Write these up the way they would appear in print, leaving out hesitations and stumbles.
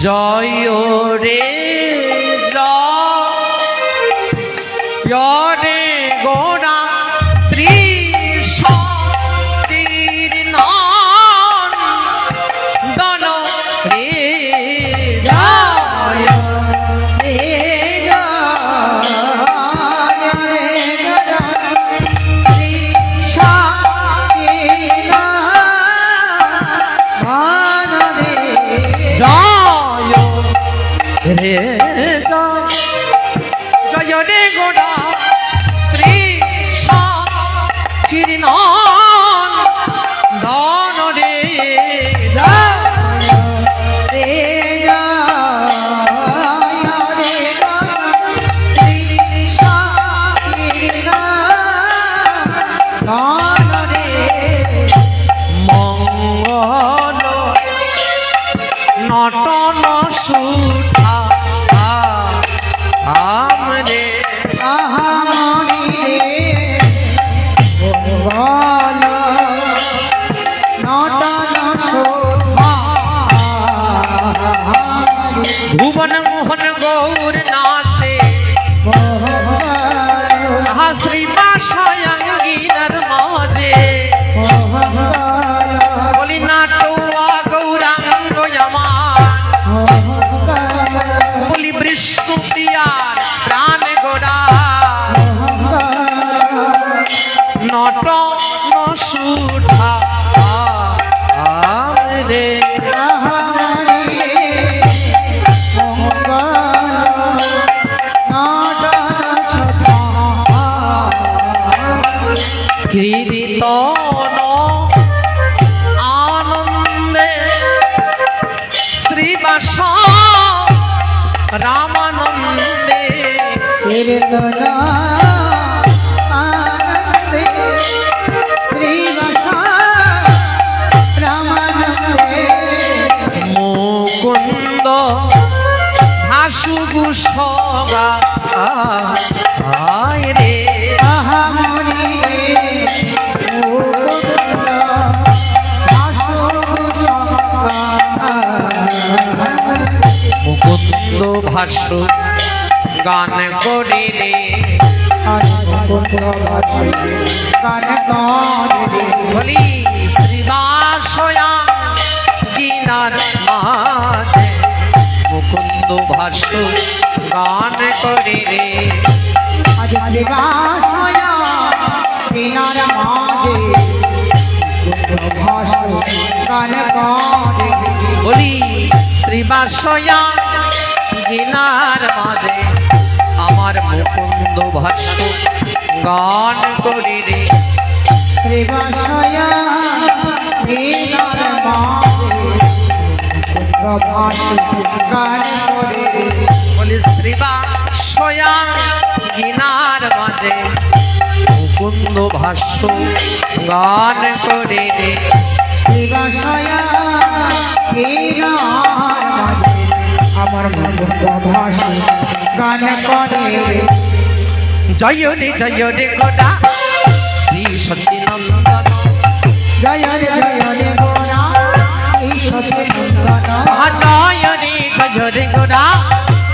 জয় রে জয় রে গোরা শ্রী সচির নন্দন রে জয় রে রে জয় রে গোরা শ্রী সচির নন্দন রে জয় রে শ্রী সচির নন্দন রে মঙ্গল নটন সুঠা আমরে আহামনি রে বল নটন সুঠা ভুবন মোহন গৌর নাচে শ্রী বাসায়ঙ্গীর মাঝে বলি নাটুয়া গৌরাঙ্গ বলি বিষ্ণু প্রিয়ার প্রাণ গোড়া নট সুঠা রে কীর্তন আনন্দে শ্রীবাস রামানন্দে কীর্তন আনন্দে শ্রীবাস রামানন্দে মুকুন্দ ভাসু গুসগা আয় রে আহামনি মুকুন্দ ভাষ্য গান করে রে বলি শ্রীবাসয়া গিনার মাঝে মুকুন্দ ভাষ্য গান করে রে শ্রীবাসয়া গিনার মাঝে গান করে বলি শ্রীবাসয়া গিনার মাঝে আমার মুকুন্দ ভাষ্য গান করি রে শ্রীবাসয়া গিনার মাঝে গান করি রে বলি শ্রীবাসয়া গিনার মাঝে মুকুন্দ ভাষ্য গান করি রে শ্রীবাসয়া আমার ভাষা গান করে জয় রে গোরা শ্রী সচিনন্দন জয় রে গোরা শ্রী সচিনন্দন জয় রে গোরা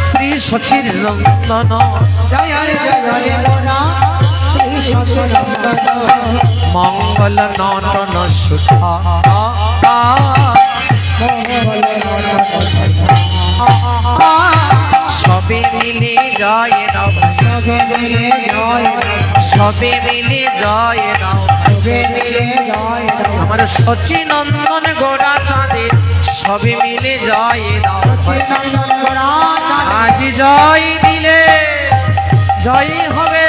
শ্রী সচিনন্দন জয় রে গোরা শ্রী সচিনন্দন মঙ্গল নটন সুঠা সবে মিলে জয় রাম সবে মিলে জয় রাম আমার সচিনন্দন গোরা চাঁদের সবে মিলে জয় রাম আজ জয় দিলে জয় হবে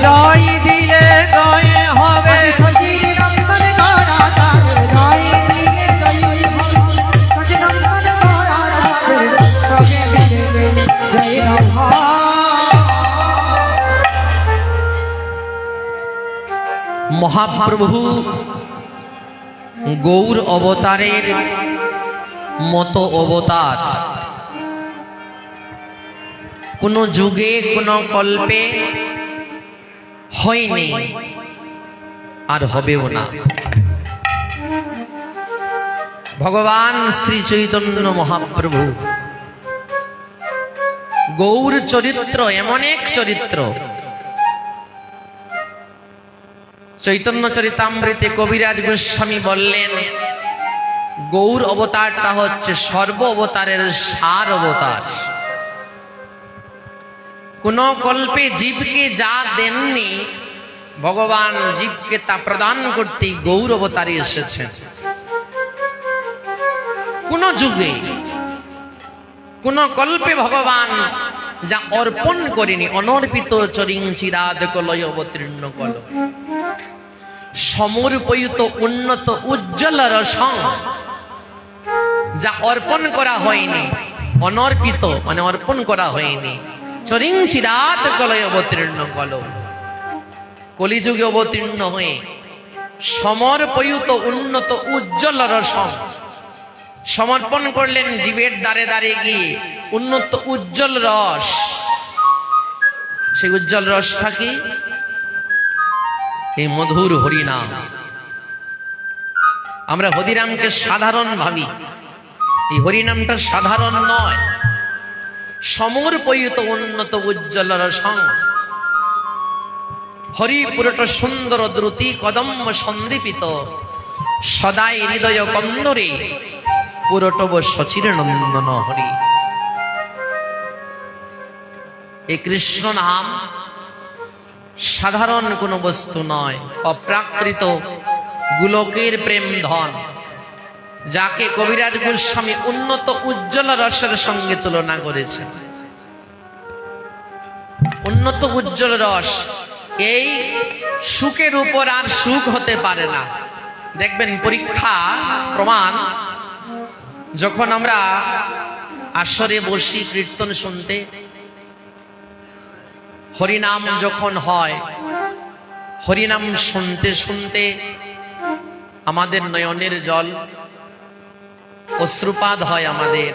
জয় দিলে জয় হবে মহাপ্রভু গৌর অবতারের মতো অবতার কোন যুগে কোন কল্পে হয়নি আর হবেও না। ভগবান শ্রী চৈতন্য মহাপ্রভু গৌর চরিত্র এমন এক চরিত্র, চৈতন্য চরিতামৃতে কবিরাজ গোস্বামী বললেন গৌর অবতারটা হচ্ছে সর্ব অবতারের সার অবতার। কোন কল্পে জীবকে যা দেননি ভগবান জীবকে তা প্রদান করতে গৌর অবতারে এসেছেন। কোন যুগে কোন কল্পে ভগবান যা অর্পণ করেনি, অনর্পিত চরিং চিরাদ কলয় অবতীর্ণ কল, সমর্পিত উন্নত উজ্জ্বল রসং, যা অর্পণ করা হয়নি, অনর্পিত মানে অর্পণ করা হয়নি, চরিং চিরাদ কলয় অবতীর্ণ কল, কলিযুগে অবতীর্ণ হয়ে সমর্পিত উন্নত উজ্জ্বল রসং সমর্পণ করলেন জীবের দ্বারে দ্বারে গিয়ে উন্নত উজ্জ্বল রস। সেই উজ্জ্বল রসটা কি? এই মধুর হরিনাম। আমরা হরিনামকে সাধারণ ভাবি, এই হরিনামটা সাধারণ নয়। সমর্পিত উন্নত উজ্জ্বল রসং হরিপুরট সুন্দর দ্রুতি কদম্ব সন্দীপিত সদাই হৃদয় কন্দরে পুরটব সচির নন্দন হরি। এই কৃষ্ণ নাম সাধারণ কোনো বস্তু নয়, অপ্রাকৃত গোলকের প্রেম ধন, যাকে কবিরাজ গোস্বামী উন্নত উজ্জ্বল রসের সঙ্গে তুলনা করেছেন। উন্নত উজ্জ্বল রস, এই সুখের উপর আর সুখ হতে পারে না। দেখবেন পরীক্ষা প্রমাণ, যখন আমরা আসরে বসি কীর্তন শুনতে, হরিনাম যখন হয়, হরিনাম শুনতে শুনতে আমাদের নয়নের জল অশ্রুপাত হয়। আমাদের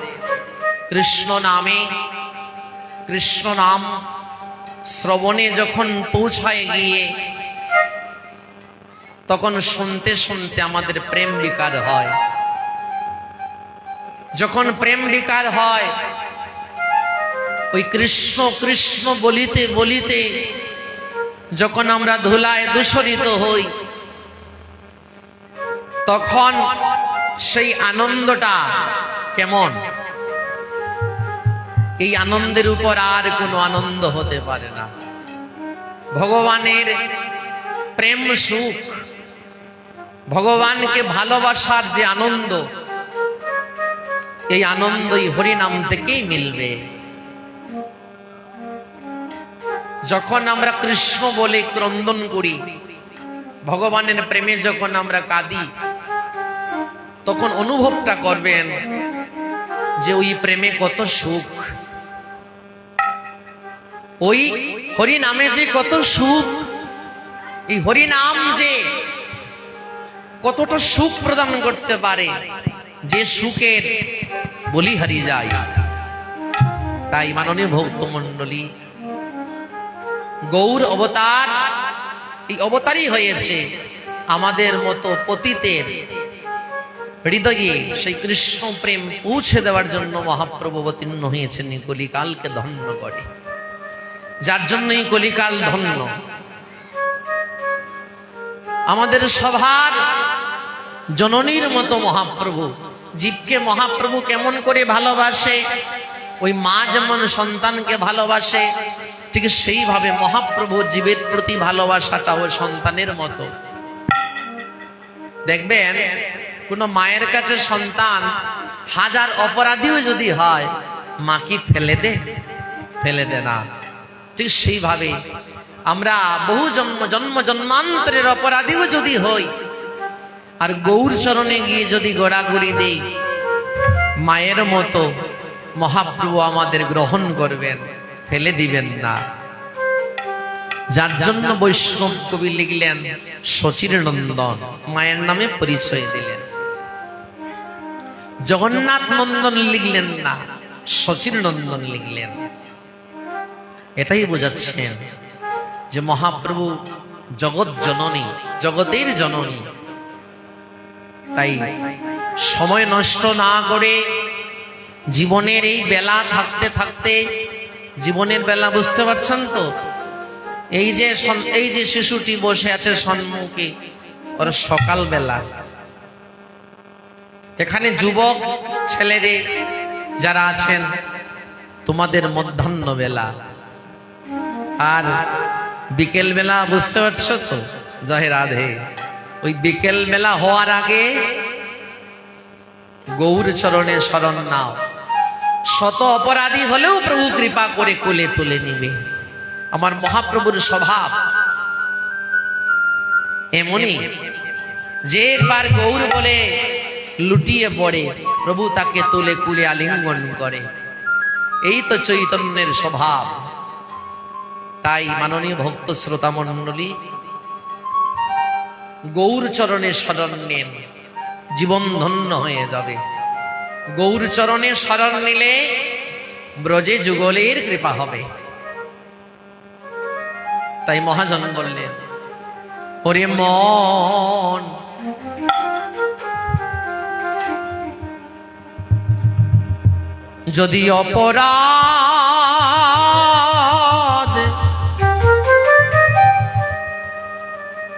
কৃষ্ণ নামে, কৃষ্ণ নাম শ্রবণে যখন পৌঁছায় গিয়ে, তখন শুনতে শুনতে আমাদের প্রেম বিকার হয়। যখন প্রেম বিকার হয়, ওই কৃষ্ণ কৃষ্ণ বলিতে বলিতে যখন আমরা ধুলায় দূষরিত হই, তখন সেই আনন্দটা কেমন? এই আনন্দের উপর আর কোনো আনন্দ হতে পারে না। ভগবানের প্রেম সুখ, ভগবানকে ভালোবাসার যে আনন্দ, এই আনন্দই হরিনাম থেকেই মিলবে। যখন আমরা কৃষ্ণ বলে ক্রন্দন করি, ভগবানের প্রেমে যখন আমরা কাঁদি, তখন অনুভবটা করবেন যে ওই প্রেমে কত সুখ, ওই হরিনামে যে কত সুখ, এই হরিনাম যে কতটা সুখ প্রদান করতে পারে, যে সুখের বলিহারি যায়। তাই মাননীয় ভক্ত মণ্ডলী, গৌর অবতার, এই অবতারই হয়েছে আমাদের মতো পতিতের হৃদয়ে সেই কৃষ্ণ প্রেম পৌঁছে দেওয়ার জন্য মহাপ্রভু অবতীর্ণ হয়েছেন এই কলিকালকে ধন্য করে। যার জন্য এই কলিকাল ধন্য। আমাদের সভার জননীর মতো মহাপ্রভু, জীবকে মহাপ্রভু কেমন করে ভালোবাসে, ওই মা যেমন সন্তানকে ভালোবাসে, ঠিক সেইভাবে মহাপ্রভু জীবের প্রতি ভালোবাসাটাও সন্তানের মতো। দেখবেন কোন মায়ের কাছে সন্তান হাজার অপরাধীও যদি হয়, মা কি ফেলে দে? ফেলে দে না। ঠিক সেইভাবে আমরা বহু জন্মান্তরের অপরাধীও যদি হই, আর গৌর চরণে গিয়ে যদি গোড়াগুড়ি দেই, মায়ের মতো মহাপ্রভু আমাদের গ্রহণ করবেন, ফেলে দিবেন না। যার জন্য বৈষ্ণব কবি লিখলেন শচীর নন্দন, মায়ের নামে পরিচয় দিলেন। জগন্নাথ নন্দন লিখলেন না, শচীর নন্দন লিখলেন। এটাই বোঝাচ্ছেন যে মহাপ্রভু জগৎ জননী, জগতের জননী। তাই সময় নষ্ট না করে জীবনের এই বেলা থাকতে থাকতে, জীবনের বেলা বুঝতে পারছেন তো, এই যে শিশুটি বসে আছে সম্মুখে, ওর সকাল বেলা। এখানে যুবক ছেলেরে যারা আছেন, তোমাদের মধ্যাহ্ন বেলা। আর বিকেল বেলা বুঝতে পারছো তো, জয় রাধে। ওই বিকেল বেলা হওয়ার আগে গৌর চরণে শরণ নাও। শত অপরাধী হলেও প্রভু কৃপা করে কোলে তুলে নিবে। আমার মহাপ্রভুর স্বভাব এমনই যে একবার গৌর বলে লুটিয়ে পড়ে, প্রভু তাকে তুলে কুলে আলিঙ্গন করে। এই তো চৈতন্যের স্বভাব। তাই মাননীয় ভক্ত শ্রোতা মণ্ডলী, গৌর চরণে শরণ নেন, জীবন ধন্য হয়ে যাবে। গৌর চরণে শরণ নিলে ব্রজে যুগলের কৃপা হবে। তাই মহাজন বললেন, ওরে মন, যদি অপরাধ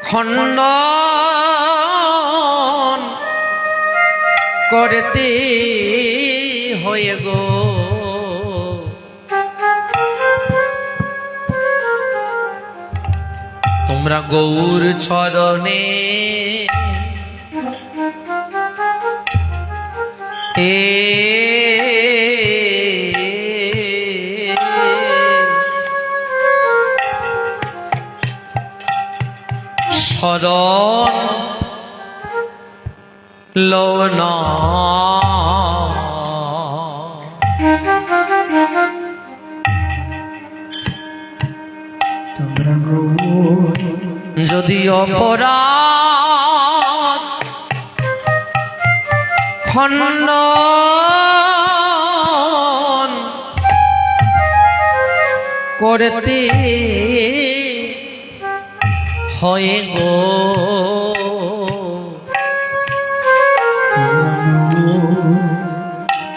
খণ্ডন করতে হয়ে গো, তোমরা গৌর চরণে শরণ লো না। যদি অপরাধ খণ্ডন করতে হয় গো,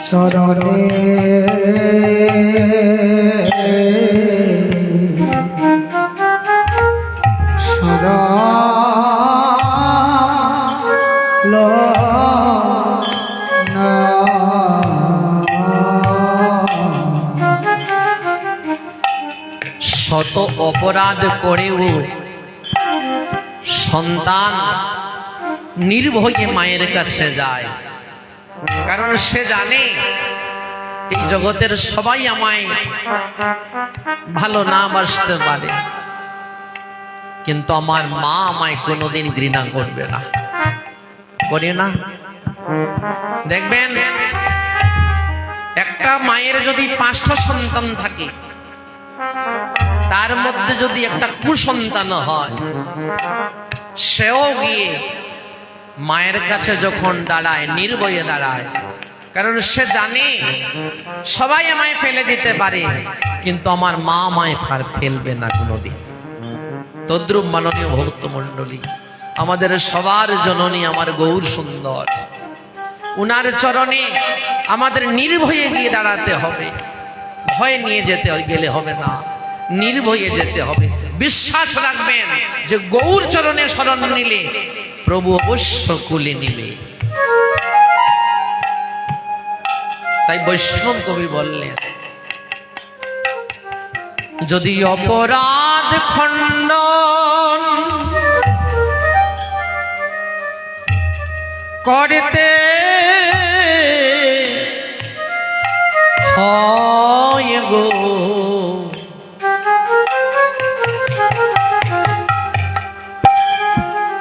চরণে শত অপরাধ করেও সন্তান নির্ভয়ে মায়ের কাছে যায়, কারণ সে জানে এই জগতের সবাই আমায় ভালো না বাসতে পারে, কিন্তু আমার মা আমায় কোনোদিন ঘৃণা করবে না। করে না? দেখবেন একটা মায়ের যদি 5টা সন্তান থাকে, তার মধ্যে যদি একটা কুসন্তান হয়, সেও গিয়ে মায়ের কাছে যখন দাঁড়ায়, নির্ভয়ে দাঁড়ায়, কারণ সে জানে সবাই আমায় ফেলে দিতে পারে, কিন্তু আমার মা আমায় ফেলবে না কোনোদিন। তদ্রূপ মাননীয় ভক্ত মণ্ডলী, আমাদের সবার জননী আমার গৌর সুন্দর, উনার চরণে আমাদের নির্ভয়ে গিয়ে দাঁড়াতে হবে। ভয় নিয়ে যেতে গেলে হবে না, নির্ভয়ে যেতে হবে। বিশ্বাস রাখবেন যে গৌর চরণে শরণ নিলে প্রভু অবশ্য কুলে নিবে। তাই বৈষ্ণব কবি বললেন, যদি অপরাধ খণ্ডন করতে হয় গো,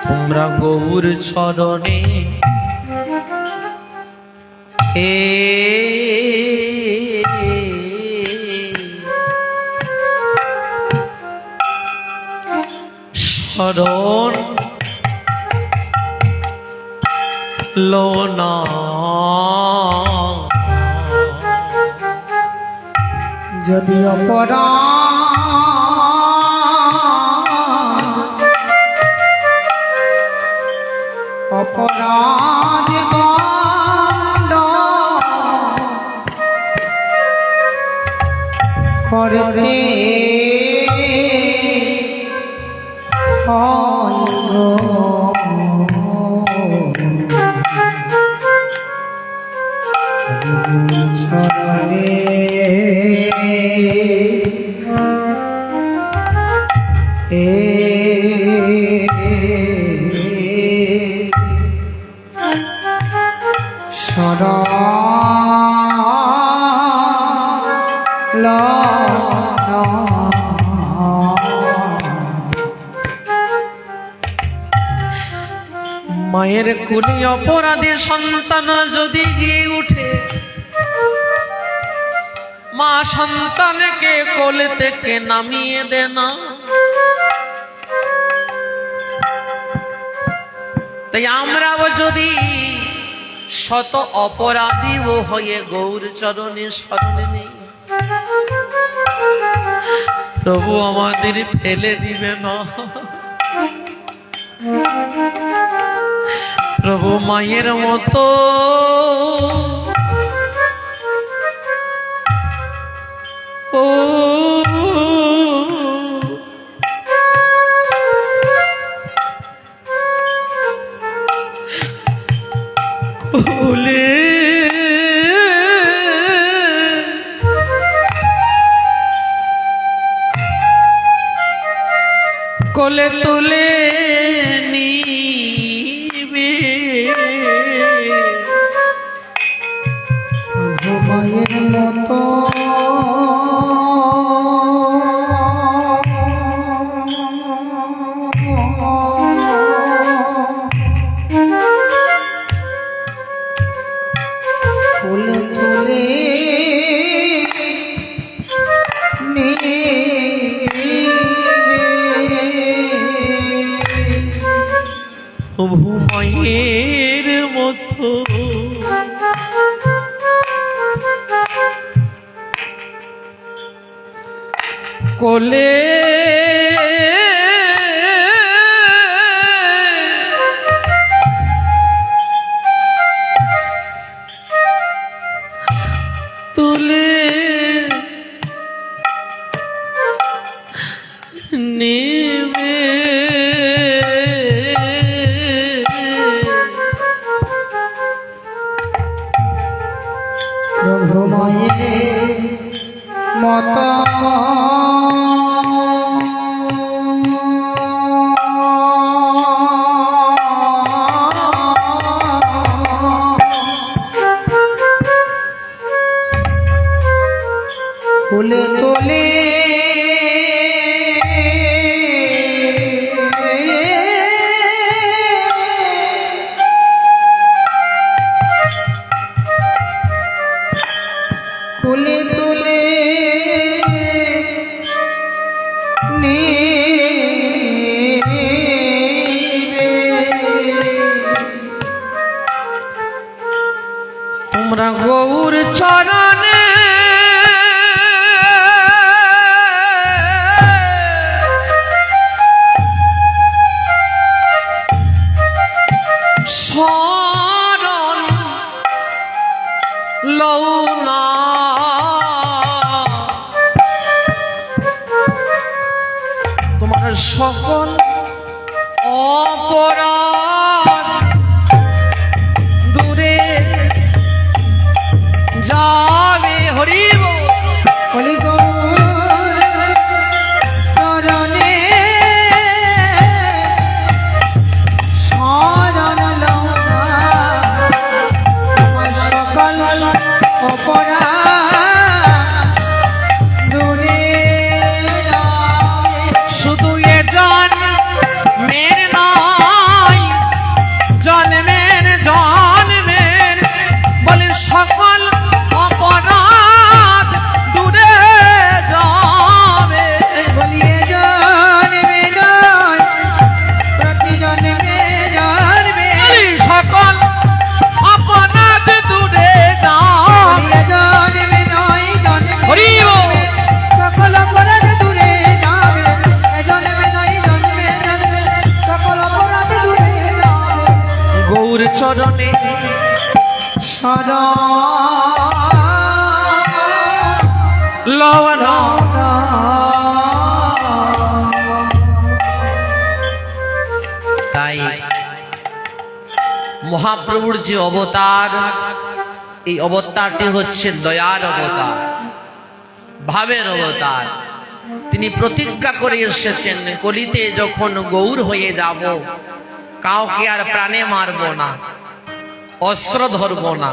তোমরা গৌর চরণে শরণ লো না। যদি অপরাধ করতে হয় গো। চরণে মায়ের কোলে অপরাধী সন্তান যদি গিয়ে উঠে, মা সন্তানকে কোলে থেকে নামিয়ে দে না। তাই আমরাও যদি শত অপরাধীও হয়ে গৌর চরণে শরণে নেই, প্রভু আমাদের ফেলে দিবে না। প্রভু মায়ের মতো ও কোলে কোলে তুলে নিবে, মায়ের মতো কোলে তুলে নিবে। প্রভু মায়ের মতো কোলে তুলে নেবে। প্রভু মায়ের মতো কোলে তোলে কোলে তোলে তোমরা গৌর চরণে শরণ লও না, তোমার সকল অপরাধ দূরে যাবে। হরি বল। হরি গৌর চরণে শরণ লও না, আমার সকল অপরাধ দূরে যাবে। শুধু এ জন্মের নয়, জন্মের জন্মের বলে সকল অপরাধ দূরে যাবে। বলিয়ে জন্মে নয়, প্রতি জন্মে জন্মে সকল অপরাধ দূরে যাবে। বলিয়ে জন্মে নয়, জন্মে হরি বল। সকল অপরাধ দূরে যাবে। এ জন্মে নয়, জন্মে জন্মে সকল অপরাধ দূরে যাবে। গৌর চরণে শরণ লও না, লও না, মহাপ্রভুর যে অবতার, এই অবতারটি হচ্ছে দয়ার অবতার, ভাবের অবতার। তিনি প্রতিজ্ঞা করে এসেছেন, কলিতে যখন গৌর হয়ে যাব, কাউকে আর প্রাণে মারব না, অস্ত্র ধরব না,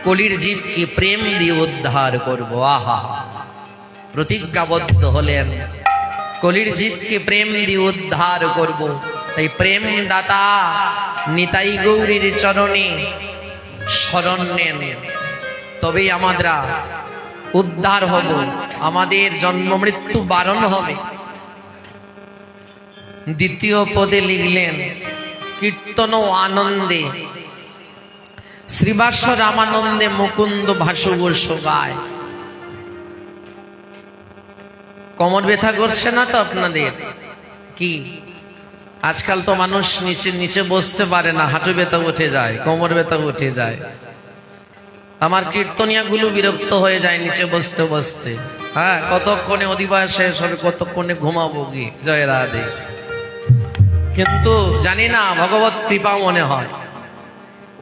কলির জীবকে প্রেম দিয়ে উদ্ধার করব। আহা, প্রতিজ্ঞাবদ্ধ হলেন, কলির জীবকে প্রেম দিয়ে উদ্ধার করব। তাই প্রেম দাতা নিতাই গৌরীর চরণে শরণ নেন, তবেই আমরা উদ্ধার হব, আমাদের জন্ম মৃত্যু বারণ হবে। দ্বিতীয় পদে লিখলেন, কীর্তন ও আনন্দে শ্রীবাস রামানন্দে মুকুন্দ ভাসুবর্ষ গায়। কোমর ব্যথা করছে না তো আপনাদের? কি আজকাল তো মানুষ নিচে নিচে বসতে পারে না, হাঁটু ব্যথা উঠে যায়, কোমর ব্যথা উঠে যায়। আমার কীর্তনিয়া গুলো বিরক্ত হয়ে যায় নিচে বসতে বসতে। হ্যাঁ, কতক্ষণে অধিবাস শেষ হবে, কতক্ষণে ঘুমাবো কি। জয় রাধে। কিন্তু জানি না, ভগবত কৃপা মনে হয়।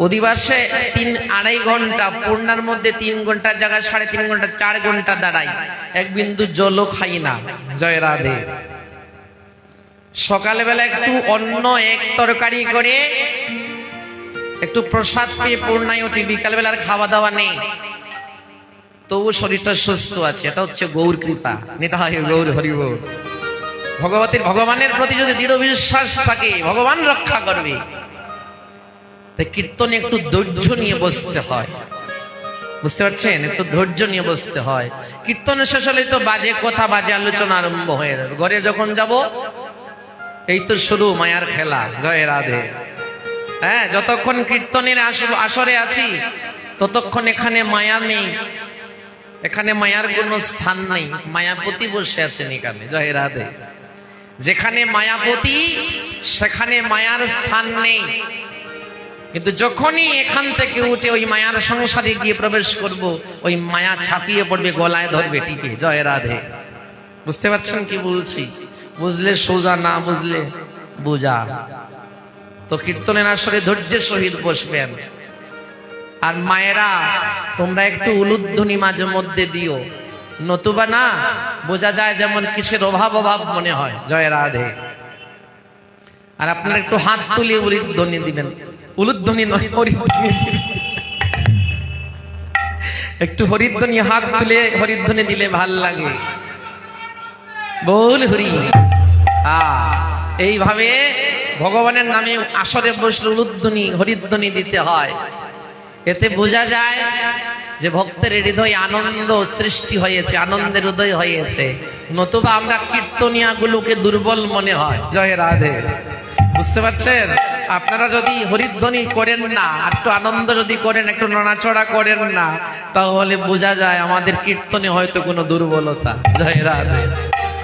অধিবাসে 3-2.5 ঘন্টা, পূর্ণার মধ্যে 3 ঘন্টার জায়গায় 3.5 ঘন্টা, 4 ঘন্টা দাঁড়াই, এক বিন্দু জলও খাই না। জয় রাধে। সকালবেলা একটু অন্ন এক তরকারি করে একটু প্রসাদ পেয়ে পূর্ণায় উঠি, বিকালবেলার খাওয়া দাওয়া নেই, তবু শরীরটা সুস্থ আছে। এটা হচ্ছে গৌর কৃপা। নিতে হয় গৌর হরিব। ভগবানের প্রতি যদি দৃঢ় বিশ্বাস থাকে, ভগবান রক্ষা করবে। তাই কীর্তনে একটু ধৈর্য নিয়ে বসতে হয়, বুঝতে পারছেন? একটু ধৈর্য নিয়ে বসতে হয়। কীর্তন শেষ হলে তো বাজে কথা, বাজে আলোচনা আরম্ভ হয়ে যাবে। ঘরে যখন যাব, এই তো শুরু মায়ার খেলা। জয় রাধে। হ্যাঁ, যতক্ষণ কীর্তনের আসরে আছি, ততক্ষণ এখানে মায়া নেই, এখানে মায়ার কোনো স্থান নেই। মায়াপতি বসে আছেন এখানে। জয় রাধে। যেখানে মায়াপতি, সেখানে মায়ার স্থান নেই। কিন্তু যখনই এখান থেকে উঠে ওই মায়ার সংসারে গিয়ে প্রবেশ করব, ওই মায়া ছাপিয়ে পড়বে, গলায় ধরবে টিপে। জয় রাধে। বুঝতে পারছেন কি বলছি? বুঝলে সোজা, না বুঝলে বুঝা। তো কীর্তনের আসরে ধৈর্যের সহিত বসবেন। আর মায়েরা, তোমরা একটু উলুধ্বনি মাঝে মধ্যে দিও, নতুবা না বোঝা যায় যেমন কিসের অভাব অভাব মনে হয়। জয় রাধে। আর আপনারা একটু হাত তুলে উলুধ্বনি দিবেন। উলুধ্বনি নয়, হরিধ্বনি দিবেন। একটু হরিধ্বনি, হাত তুলে হরিধ্বনি দিলে ভাল লাগে। বল হরি। এইভাবে ভগবানের নামে আসরে বসলে উলুধ্বনি, হরিধ্বনি দিতে হয়। এতে বোঝা যায় যে ভক্তের হৃদয় আনন্দ সৃষ্টি হয়েছে, আনন্দের হৃদয় হয়েছে। নতুবা আমরা কীর্তনিয়া গুলোকে দুর্বল মনে হয়। জয় রাধে। বুঝতে পারছেন? আপনারা যদি হরিধ্বনি করেন না, একটু আনন্দ যদি করেন, একটু নড়াচড়া করেন না, তাহলে বোঝা যায় আমাদের কীর্তনে হয়তো কোনো দুর্বলতা। জয় রাধে।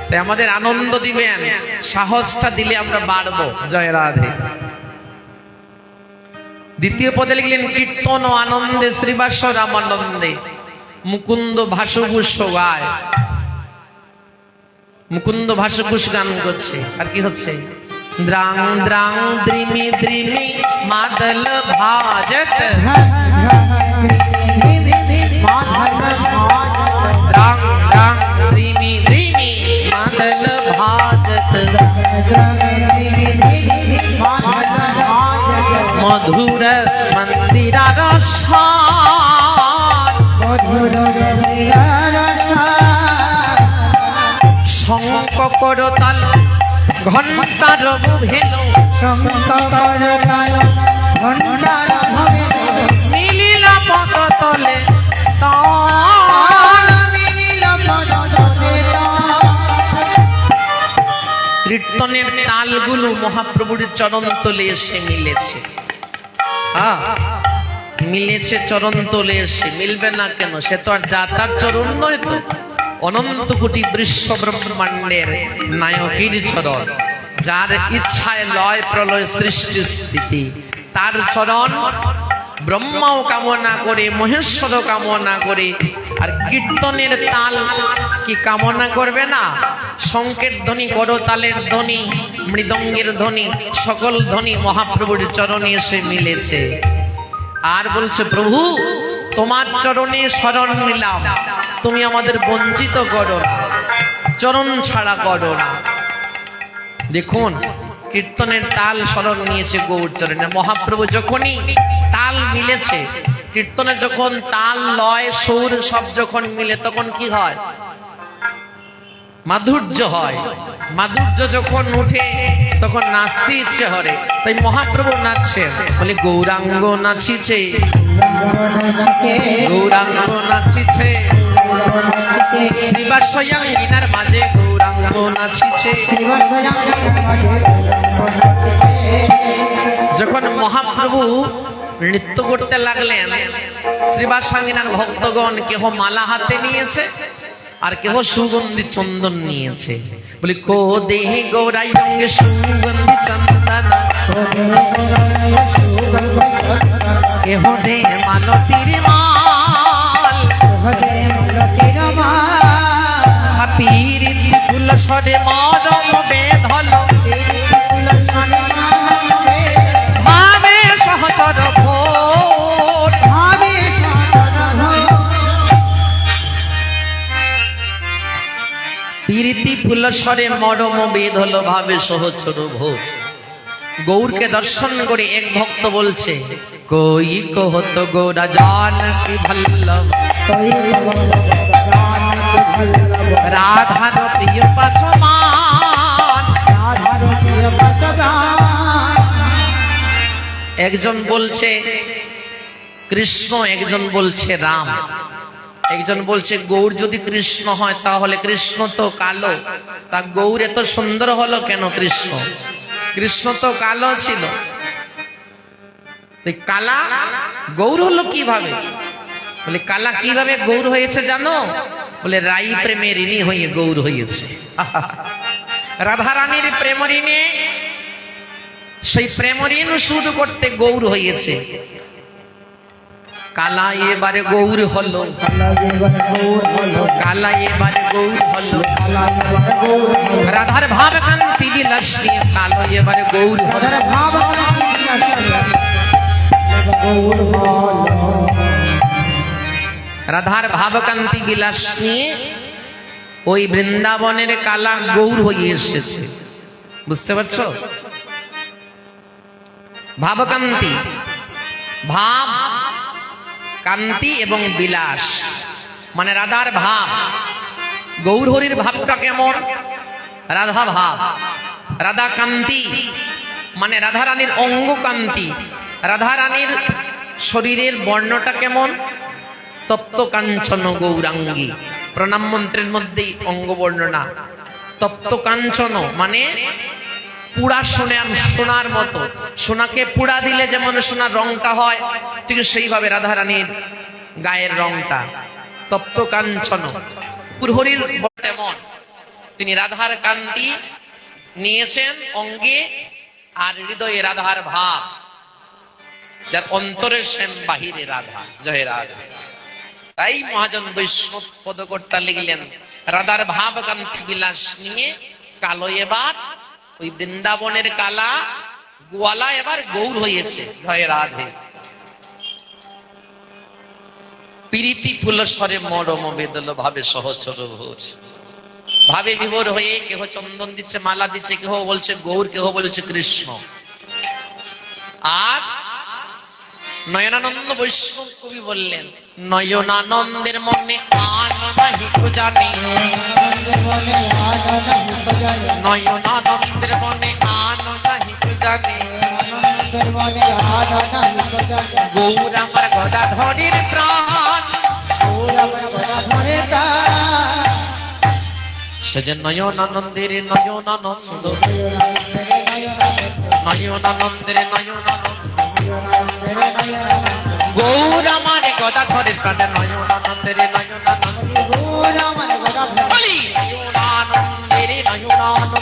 তাই আমাদের আনন্দ দিবেন, সাহসটা দিলে আমরা বাড়বো। জয় রাধে। দ্বিতীয় পদে লিখলেন, কীর্তন ও আনন্দে শ্রীবাস রামানন্দে মুকুন্দ ভাসুভূষ গায়। মুকুন্দ ভাসুভূষ গান করছে। আর কি হচ্ছে? দ্রাং দ্রাং দ্রিমি দ্রিমি মাদল ভাজত, দ্রাং দ্রাং দ্রিমি দ্রিমি মাদল ভাজত, মধুর মন্দিরার শঙ্খ করতাল ঘণ্টার ভেল, মিলিলা পদ তলে কীর্তনের তালগুলো মহাপ্রভুর চরণ তলে এসে মিলেছে। মিলেছে চরণ তলে এসে। মিলবে না কেন? সে তো আর যাতার চরণ নয়, তো অনন্ত কোটি বিশ্ব ব্রহ্মাণ্ডের নায়কের চরণ, যার ইচ্ছায় লয় প্রলয় সৃষ্টি স্থিতি। তার চরণ ব্রহ্মাও কামনা করে, মহেশ্বরও কামনা করে, আর কীর্তনের তাল কি কামনা করবে না? শঙ্কের ধ্বনি, করতালের ধ্বনি, মৃদঙ্গের ধ্বনি, সকল ধ্বনি মহাপ্রভুর চরণে এসে মিলেছে। আর বলছে, প্রভু তোমার চরণে শরণ নিলাম, তুমি আমাদের বঞ্চিত করো না, চরণ ছাড়া করো না। দেখুন, কীর্তনের তাল শরণ নিয়েছে গৌর চরণে। মহাপ্রভু যখনই তাল মিলেছে, কীর্তনে যখন তাল, লয়, সুর সব যখন মিলে, তখন কি হয়? মাধুর্য হয়। মাধুর্য যখন উঠে তখন নাচতে ইচ্ছে করে। তাই মহাপ্রভু নাচছে, বলে গৌরাঙ্গ নাচিছে, গৌরাঙ্গ নাচিছে, শ্রীবাস স্বয়ংগিনার মাঝে গৌরাঙ্গ নাচিছে। যখন মহাপ্রভু নৃত্য করতে লাগলেন, শ্রীবাসাঙ্গিনার ভক্তগণ কেহ মালা হাতে নিয়েছে, আর কেহ সুগন্ধি চন্দন নিয়েছে। বলি কো দেহি গৌরাই রঙে সুগন্ধি চন্দন, কেহ দে মালতীর মাল, হাপির ফুল সরে মরম বেধল, ভাবে সহচর ভোট, প্রীতি ফুল সরে মরম বেধল, ভাবে সহচর ভোট। গৌরকে দর্শন করে এক ভক্ত বলছে, কই কহত গৌরা জানকী বল্লভ, রাধার প্রিয় পাশমান। একজন বলছে কৃষ্ণ, একজন বলছে রাম, একজন বলছে গৌর যদি কৃষ্ণ হয় তাহলে কৃষ্ণ তো কালো, তা গৌর এত সুন্দর হলো কেন? কৃষ্ণ, কৃষ্ণ তো কালো ছিল, কালা গৌর হলো কিভাবে? বলে কালা কিভাবে গৌর হয়েছে জানো? বলে রাই প্রেমে ঋণী হয়ে গৌর হয়েছে। রাধারানীর প্রেম ঋণে, সেই প্রেম ঋণ শুধু করতে গৌর হয়েছে। কালা এবারে গৌর হলো, কালা এবারে গৌর হলো, রাধার ভাব কান্তি বিলাস নিয়ে কালো এবারে গৌর হলো। রাধার ভাবকান্তি বিলাস নিয়ে ওই বৃন্দাবনের কালা গৌর হয়ে এসেছে। বুঝতে পারছো? ভাবকান্তি, ভাব কান্তি এবং বিলাস মানে রাধার ভাব। গৌর হরির ভাবটা কেমন? রাধা ভাব। রাধা কান্তি মানে রাধারানীর অঙ্গ কান্তি। রাধারানীর শরীরের বর্ণটা কেমন? তপ্ত কাঞ্চন গৌরাঙ্গী। প্রণাম মন্ত্রের মধ্যেই অঙ্গ বর্ণনা। তপ্ত কাঞ্চন মানে পুরা সোনার মতো। সোনাকে পুড়া দিলে যেমন সোনার রংটা হয়, ঠিক সেইভাবে রাধারানীর গায়ের রংটা তপ্ত কাঞ্চন। পুরহরির তেমন তিনি রাধার কান্তি নিয়েছেন অঙ্গে, আর হৃদয়ে রাধার ভাব, যার অন্তরে শ্যাম বাহিরে রাধা। জয় রাধা। তাই মহাজন বৈষ্ণব পদকর্তা লিখলেন, রাধার ভাব কান্তি বিলাস নিয়ে কালো এবার ওই বৃন্দাবনের কালা গোয়ালা এবার গৌর হয়েছে। জয় রাধে। প্রীতি ফুল স্বরে মরম বেদল, ভাবে সহচর ভোর। ভাবে বিভোর হয়ে কেহ চন্দন দিচ্ছে, মালা দিচ্ছে, কেহ বলছে গৌর, কেহ বলছে কৃষ্ণ। আর নয়নানন্দ বৈষ্ণব কবি বললেন, নয়নানন্দের মনে আনন্দ জানে, নয়নানন্দের মনে আনন্দ জানে, গৌর আমার গদাধরের প্রাণ, সে যে নয়নানন্দের নয়নানন্দ, নয়নানন্দের নয়নানন্দ, গৌর আমার গদাধরের প্রাণ, নয়নানন্দের নয়নানন্দ, গৌর আমার নয়নানন্দের নয়নানন্দ।